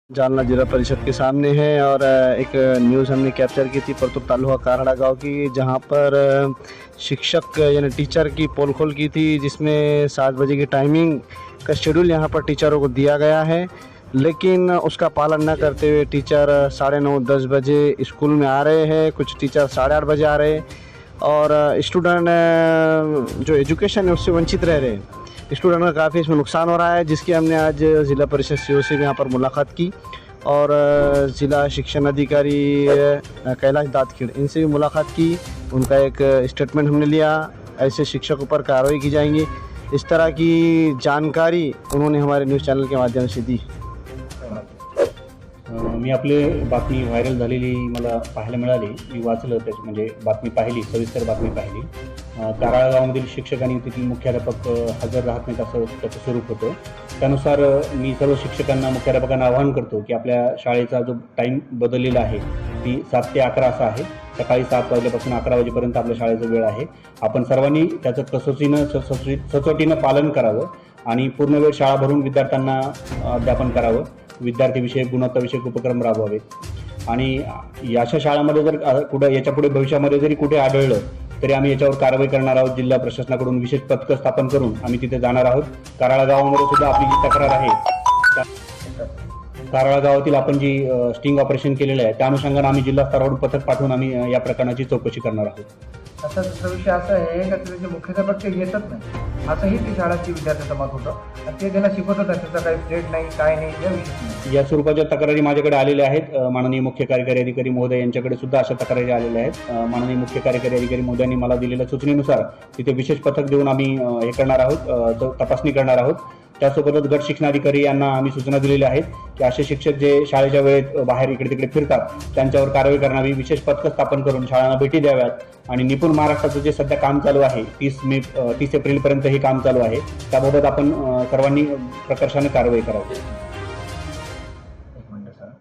जालना जिला परिषद के सामने है और एक न्यूज़ हमने कैप्चर की थी परतूर तालुका कारहड़ा गांव की, जहां पर शिक्षक यानी टीचर की पोल खोल की थी, जिसमें 7 बजे की टाइमिंग का शेड्यूल यहां पर टीचरों को दिया गया है, लेकिन उसका पालन न करते हुए टीचर 9:30-10 बजे स्कूल में आ रहे हैं, कुछ टीचर 8:30 बजे आ रहे हैं और स्टूडेंट जो एजुकेशन है उससे वंचित रह रहे हैं। स्टूडेंट का काफ़ी इसमें नुकसान हो रहा है, जिसकी हमने आज ज़िला परिषद सीओ से भी यहाँ पर मुलाकात की और ज़िला शिक्षण अधिकारी कैलाश दातखिड़ इनसे भी मुलाकात की। उनका एक स्टेटमेंट हमने लिया, ऐसे शिक्षकों पर कार्रवाई की जाएंगी, इस तरह की जानकारी उन्होंने हमारे न्यूज़ चॅनल के माध्यम से दी। मी आपले बातमी व्हायरल झालेली मला पाहायला मिळाली, मी वाचलं त्याची म्हणजे बातमी पाहिली, सविस्तर बातमी पाहिली। कारळा गावामधील शिक्षक आणि तेथील मुख्याध्यापक हजर राहत नाहीत असं त्याचं स्वरूप होतं। त्यानुसार मी सर्व शिक्षकांना मुख्याध्यापकांना आवाहन करतो की आपल्या शाळेचा जो टाईम बदललेला आहे ती 7 ते 11 असा आहे। सकाळी 7 वाजल्यापासून 11 वाजेपर्यंत आपल्या शाळेचा वेळ आहे। आपण सर्वांनी त्याचं सचोटीनं पालन करावं आणि पूर्ण वेळ शाळा भरून विद्यार्थ्यांना अध्यापन करावं। विद्यार्थीविषयक गुणवत्ताविषयक उपक्रम राबवावेत आणि अशा शाळांमध्ये जर कुठे याच्यापुढे भविष्यामध्ये जरी कुठे आढळलं तरी आम्ही याच्यावर कारवाई करणार आहोत। जिल्हा प्रशासनाकडून विशेष पथकं स्थापन करून आम्ही तिथे जाणार आहोत। कारळा गावामध्ये सुद्धा आपली जी तक्रार आहे, कारळा गावातील आपण जी स्टिंग ऑपरेशन केलेलं आहे त्या अनुषंगाने आम्ही जिल्हा स्तरावरून पथक पाठवून आम्ही या प्रकरणाची चौकशी करणार आहोत। आता दुसरा विषय असा आहे का तिथे जे मुख्याध्यापक ते येतच नाही, असंही ती शाळाची विद्यार्थ्यांचं मत होतं आणि ते त्यांना शिकवत होतात, त्याचा काही ग्रेड नाही काय नाही या विषयी या स्वरूपाच्या तक्रारी माझ्याकडे आलेल्या आहेत। माननीय मुख्य कार्यकारी अधिकारी महोदय यांच्याकडे सुद्धा अशा तक्रारी आलेल्या आहेत। माननीय मुख्य कार्यकारी अधिकारी महोदयांनी मला दिलेल्या सूचनेनुसार तिथे विशेष पथक देऊन आम्ही हे करणार आहोत, तपासणी करणार आहोत। त्यासोबतच गट शिक्षणाधिकारी यांना आम्ही सूचना दिलेल्या आहेत की असे शिक्षक जे शाळेच्या वेळेत बाहेर इकडे तिकडे फिरतात त्यांच्यावर कारवाई करण्यावी, विशेष पथकं स्थापन करून शाळांना भेटी द्याव्यात आणि निपुण महाराष्ट्राचं जे सध्या काम चालू आहे 30 एप्रिलपर्यंत हे काम चालू आहे, त्याबाबत आपण सर्वांनी प्रकर्षाने कारवाई करावी।